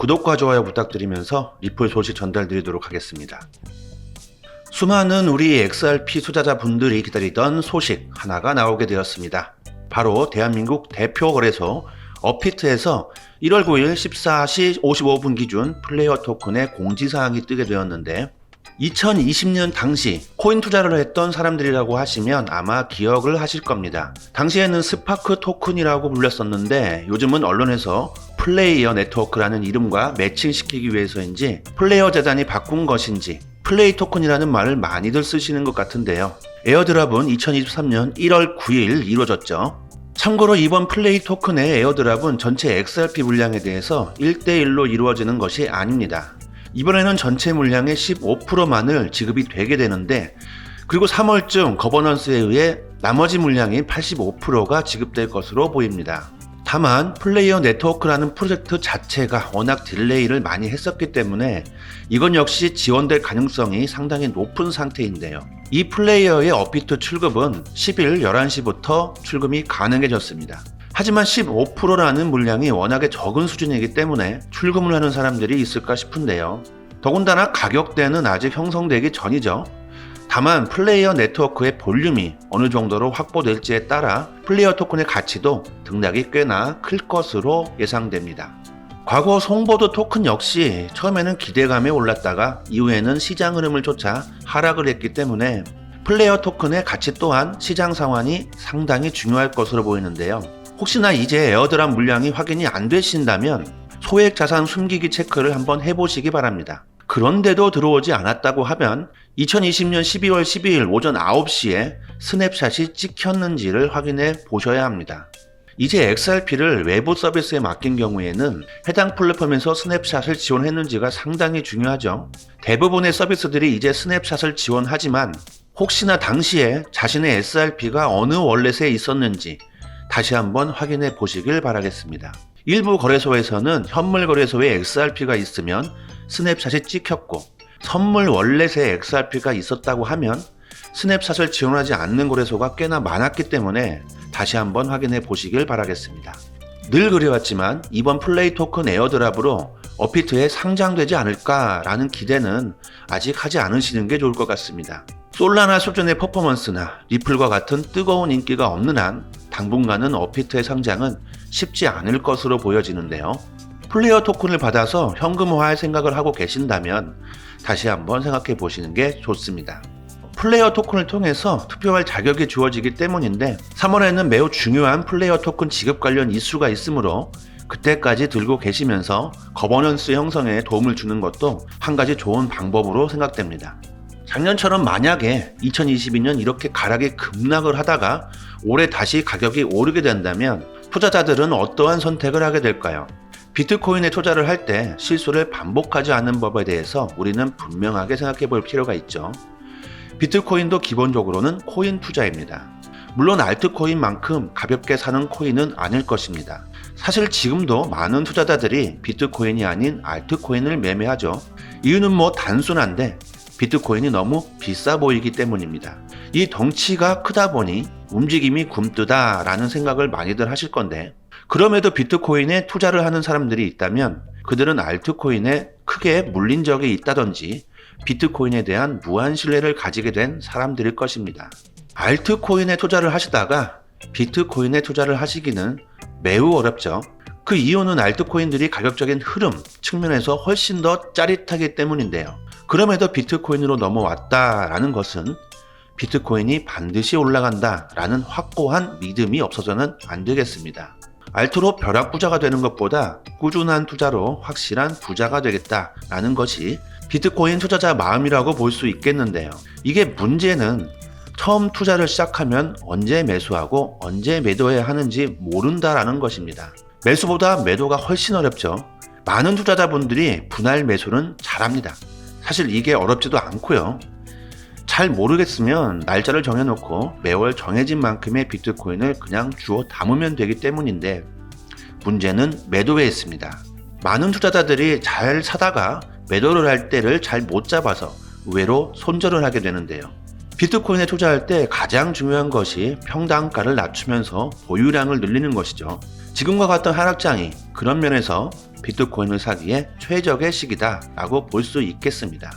구독과 좋아요 부탁드리면서 리플 소식 전달드리도록 하겠습니다. 수많은 우리 XRP 투자자분들이 기다리던 소식 하나가 나오게 되었습니다. 바로 대한민국 대표 거래소 업비트에서 1월 9일 14시 55분 기준 플레이어 토큰의 공지사항이 뜨게 되었는데 2020년 당시 코인 투자를 했던 사람들이라고 하시면 아마 기억을 하실 겁니다. 당시에는 스파크 토큰이라고 불렸었는데 요즘은 언론에서 플레이어 네트워크라는 이름과 매칭시키기 위해서인지 플레이어 재단이 바꾼 것인지 플레이 토큰이라는 말을 많이들 쓰시는 것 같은데요. 에어드랍은 2023년 1월 9일 이루어졌죠. 참고로 이번 플레이 토큰의 에어드랍은 전체 XRP 물량에 대해서 1대1로 이루어지는 것이 아닙니다. 이번에는 전체 물량의 15%만을 지급이 되게 되는데 그리고 3월쯤 거버넌스에 의해 나머지 물량인 85%가 지급될 것으로 보입니다. 다만 플레이어 네트워크라는 프로젝트 자체가 워낙 딜레이를 많이 했었기 때문에 이건 역시 지원될 가능성이 상당히 높은 상태인데요. 이 플레이어의 업비트 출금은 10일 11시부터 출금이 가능해졌습니다. 하지만 15%라는 물량이 워낙에 적은 수준이기 때문에 출금을 하는 사람들이 있을까 싶은데요. 더군다나 가격대는 아직 형성되기 전이죠. 다만 플레이어 네트워크의 볼륨이 어느 정도로 확보될지에 따라 플레이어 토큰의 가치도 등락이 꽤나 클 것으로 예상됩니다. 과거 송보드 토큰 역시 처음에는 기대감에 올랐다가 이후에는 시장 흐름을 쫓아 하락을 했기 때문에 플레이어 토큰의 가치 또한 시장 상황이 상당히 중요할 것으로 보이는데요. 혹시나 이제 에어드랍 물량이 확인이 안 되신다면 소액 자산 숨기기 체크를 한번 해보시기 바랍니다. 그런데도 들어오지 않았다고 하면 2020년 12월 12일 오전 9시에 스냅샷이 찍혔는지를 확인해 보셔야 합니다. 이제 XRP를 외부 서비스에 맡긴 경우에는 해당 플랫폼에서 스냅샷을 지원했는지가 상당히 중요하죠. 대부분의 서비스들이 이제 스냅샷을 지원하지만 혹시나 당시에 자신의 XRP가 어느 월렛에 있었는지 다시 한번 확인해 보시길 바라겠습니다. 일부 거래소에서는 현물 거래소에 XRP가 있으면 스냅샷이 찍혔고 선물 월렛에 XRP가 있었다고 하면 스냅샷을 지원하지 않는 거래소가 꽤나 많았기 때문에 다시 한번 확인해 보시길 바라겠습니다. 늘 그래왔지만 이번 플레이 토큰 에어드랍으로 업비트에 상장되지 않을까라는 기대는 아직 하지 않으시는 게 좋을 것 같습니다. 솔라나 수준의 퍼포먼스나 리플과 같은 뜨거운 인기가 없는 한 당분간은 업비트의 상장은 쉽지 않을 것으로 보여지는데요. 플레이어 토큰을 받아서 현금화할 생각을 하고 계신다면 다시 한번 생각해 보시는 게 좋습니다. 플레이어 토큰을 통해서 투표할 자격이 주어지기 때문인데 3월에는 매우 중요한 플레이어 토큰 지급 관련 이슈가 있으므로 그때까지 들고 계시면서 거버넌스 형성에 도움을 주는 것도 한 가지 좋은 방법으로 생각됩니다. 작년처럼 만약에 2022년 이렇게 가락이 급락을 하다가 올해 다시 가격이 오르게 된다면 투자자들은 어떠한 선택을 하게 될까요? 비트코인에 투자를 할 때 실수를 반복하지 않는 법에 대해서 우리는 분명하게 생각해 볼 필요가 있죠. 비트코인도 기본적으로는 코인 투자입니다. 물론 알트코인만큼 가볍게 사는 코인은 아닐 것입니다. 사실 지금도 많은 투자자들이 비트코인이 아닌 알트코인을 매매하죠. 이유는 단순한데 비트코인이 너무 비싸 보이기 때문입니다. 이 덩치가 크다 보니 움직임이 굼뜨다 라는 생각을 많이들 하실 건데 그럼에도 비트코인에 투자를 하는 사람들이 있다면 그들은 알트코인에 크게 물린 적이 있다든지 비트코인에 대한 무한 신뢰를 가지게 된 사람들일 것입니다. 알트코인에 투자를 하시다가 비트코인에 투자를 하시기는 매우 어렵죠. 그 이유는 알트코인들이 가격적인 흐름 측면에서 훨씬 더 짜릿하기 때문인데요. 그럼에도 비트코인으로 넘어왔다라는 것은 비트코인이 반드시 올라간다라는 확고한 믿음이 없어서는 안 되겠습니다. 알트로 벼락부자가 되는 것보다 꾸준한 투자로 확실한 부자가 되겠다라는 것이 비트코인 투자자 마음이라고 볼 수 있겠는데요. 이게 문제는 처음 투자를 시작하면 언제 매수하고 언제 매도해야 하는지 모른다라는 것입니다. 매수보다 매도가 훨씬 어렵죠. 많은 투자자분들이 분할 매수는 잘합니다. 사실 이게 어렵지도 않고요. 잘 모르겠으면 날짜를 정해놓고 매월 정해진 만큼의 비트코인을 그냥 주워 담으면 되기 때문인데 문제는 매도에 있습니다. 많은 투자자들이 잘 사다가 매도를 할 때를 잘 못 잡아서 의외로 손절을 하게 되는데요. 비트코인에 투자할 때 가장 중요한 것이 평단가를 낮추면서 보유량을 늘리는 것이죠. 지금과 같은 하락장이 그런 면에서 비트코인을 사기에 최적의 시기다 라고 볼 수 있겠습니다.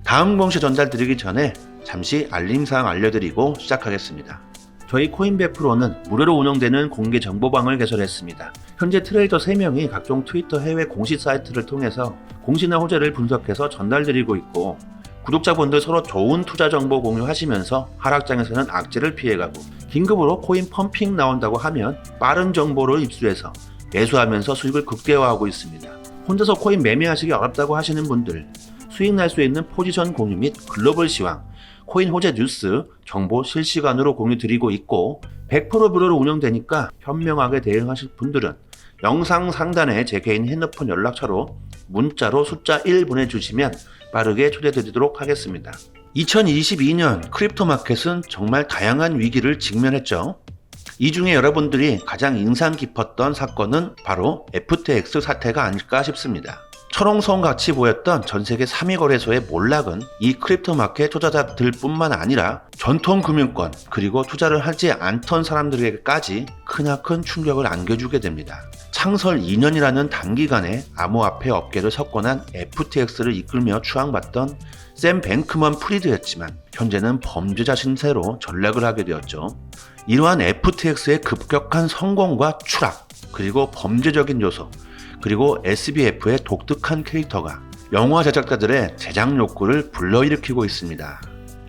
다음 공시 전달 드리기 전에 잠시 알림사항 알려드리고 시작하겠습니다. 저희 코인베 프로는 무료로 운영되는 공개 정보방을 개설했습니다. 현재 트레이더 3명이 각종 트위터 해외 공시 사이트를 통해서 공시나 호재를 분석해서 전달드리고 있고, 구독자분들 서로 좋은 투자 정보 공유하시면서 하락장에서는 악재를 피해가고, 긴급으로 코인 펌핑 나온다고 하면 빠른 정보를 입수해서 매수하면서 수익을 극대화하고 있습니다. 혼자서 코인 매매하시기 어렵다고 하시는 분들, 수익 날 수 있는 포지션 공유 및 글로벌 시황, 코인 호재 뉴스, 정보 실시간으로 공유 드리고 있고, 100% 무료로 운영되니까 현명하게 대응하실 분들은 영상 상단에 제 개인 핸드폰 연락처로 문자로 숫자 1 보내주시면 빠르게 초대드리도록 하겠습니다. 2022년 크립토 마켓은 정말 다양한 위기를 직면했죠. 이 중에 여러분들이 가장 인상 깊었던 사건은 바로 FTX 사태가 아닐까 싶습니다. 철옹성 같이 보였던 전세계 3위 거래소의 몰락은 이 크립토 마켓 투자자들 뿐만 아니라 전통 금융권 그리고 투자를 하지 않던 사람들에게까지 크나큰 충격을 안겨주게 됩니다. 창설 2년이라는 단기간에 암호화폐 업계를 석권한 FTX를 이끌며 추앙받던 샘 뱅크먼 프리드였지만 현재는 범죄자 신세로 전락을 하게 되었죠. 이러한 FTX의 급격한 성공과 추락, 그리고 범죄적인 요소, 그리고 SBF의 독특한 캐릭터가 영화 제작자들의 제작 욕구를 불러일으키고 있습니다.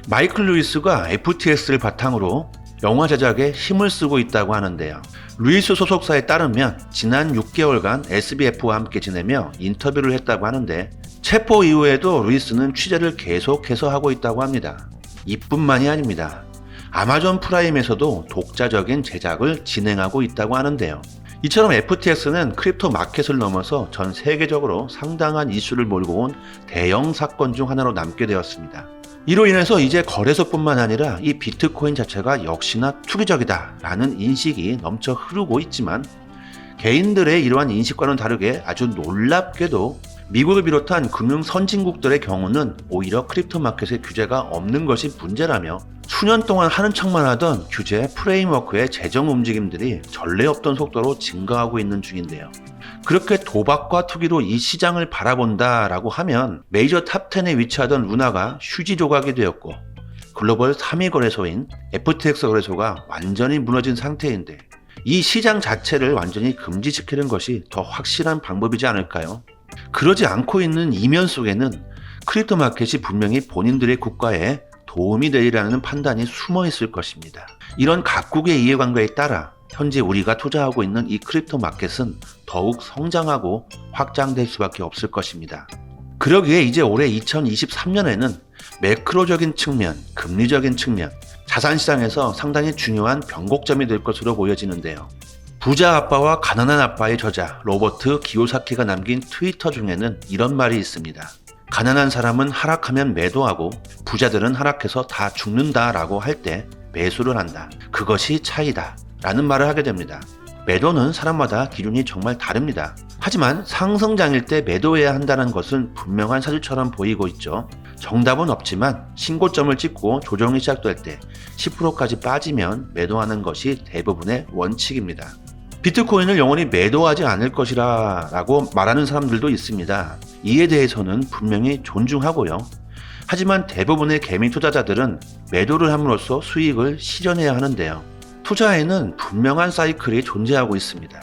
마이클 루이스가 FTX를 바탕으로 영화 제작에 힘을 쓰고 있다고 하는데요. 루이스 소속사에 따르면 지난 6개월간 SBF와 함께 지내며 인터뷰를 했다고 하는데, 체포 이후에도 루이스는 취재를 계속해서 하고 있다고 합니다. 이뿐만이 아닙니다. 아마존 프라임에서도 독자적인 제작을 진행하고 있다고 하는데요. 이처럼 FTX는 크립토 마켓을 넘어서 전 세계적으로 상당한 이슈를 몰고 온 대형 사건 중 하나로 남게 되었습니다. 이로 인해서 이제 거래소뿐만 아니라 이 비트코인 자체가 역시나 투기적이다 라는 인식이 넘쳐 흐르고 있지만, 개인들의 이러한 인식과는 다르게 아주 놀랍게도 미국을 비롯한 금융 선진국들의 경우는 오히려 크립토 마켓의 규제가 없는 것이 문제라며 수년 동안 하는 척만 하던 규제 프레임워크의 재정 움직임들이 전례 없던 속도로 증가하고 있는 중인데요. 그렇게 도박과 투기로 이 시장을 바라본다라고 하면 메이저 탑10에 위치하던 루나가 휴지 조각이 되었고, 글로벌 3위 거래소인 FTX 거래소가 완전히 무너진 상태인데, 이 시장 자체를 완전히 금지시키는 것이 더 확실한 방법이지 않을까요? 그러지 않고 있는 이면 속에는 크립토 마켓이 분명히 본인들의 국가에 도움이 되리라는 판단이 숨어 있을 것입니다. 이런 각국의 이해관계에 따라 현재 우리가 투자하고 있는 이 크립토 마켓은 더욱 성장하고 확장될 수밖에 없을 것입니다. 그러기에 이제 올해 2023년에는 매크로적인 측면, 금리적인 측면, 자산시장에서 상당히 중요한 변곡점이 될 것으로 보여지는데요. 부자 아빠와 가난한 아빠의 저자 로버트 기요사키가 남긴 트위터 중에는 이런 말이 있습니다. 가난한 사람은 하락하면 매도하고 부자들은 하락해서 다 죽는다 라고 할 때 매수를 한다. 그것이 차이다 라는 말을 하게 됩니다. 매도는 사람마다 기준이 정말 다릅니다. 하지만 상승장일 때 매도해야 한다는 것은 분명한 사실처럼 보이고 있죠. 정답은 없지만 신고점을 찍고 조정이 시작될 때 10%까지 빠지면 매도하는 것이 대부분의 원칙입니다. 비트코인을 영원히 매도하지 않을 것이라 라고 말하는 사람들도 있습니다. 이에 대해서는 분명히 존중하고요. 하지만 대부분의 개미 투자자들은 매도를 함으로써 수익을 실현해야 하는데요. 투자에는 분명한 사이클이 존재하고 있습니다.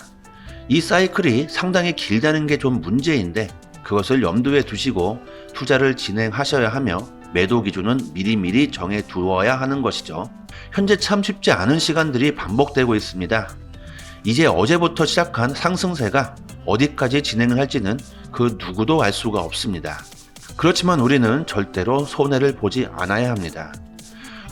이 사이클이 상당히 길다는 게 좀 문제인데, 그것을 염두에 두시고 투자를 진행하셔야 하며 매도 기준은 미리미리 정해 두어야 하는 것이죠. 현재 참 쉽지 않은 시간들이 반복되고 있습니다. 이제 어제부터 시작한 상승세가 어디까지 진행을 할지는 그 누구도 알 수가 없습니다. 그렇지만 우리는 절대로 손해를 보지 않아야 합니다.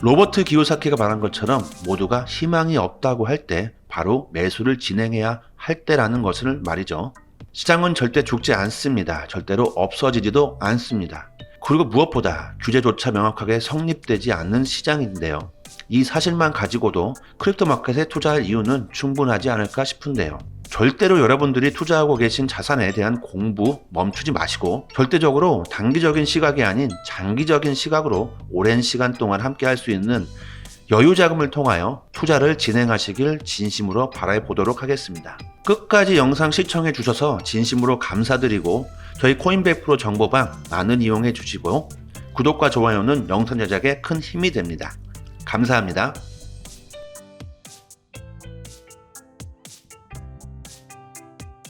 로버트 기요사키가 말한 것처럼 모두가 희망이 없다고 할 때 바로 매수를 진행해야 할 때라는 것을 말이죠. 시장은 절대 죽지 않습니다. 절대로 없어지지도 않습니다. 그리고 무엇보다 규제조차 명확하게 성립되지 않는 시장인데요. 이 사실만 가지고도 크립토 마켓에 투자할 이유는 충분하지 않을까 싶은데요. 절대로 여러분들이 투자하고 계신 자산에 대한 공부 멈추지 마시고, 절대적으로 단기적인 시각이 아닌 장기적인 시각으로 오랜 시간 동안 함께 할 수 있는 여유 자금을 통하여 투자를 진행하시길 진심으로 바라보도록 하겠습니다. 끝까지 영상 시청해 주셔서 진심으로 감사드리고 저희 코인100% 정보방 많은 이용해 주시고 구독과 좋아요는 영상 제작에 큰 힘이 됩니다. 감사합니다.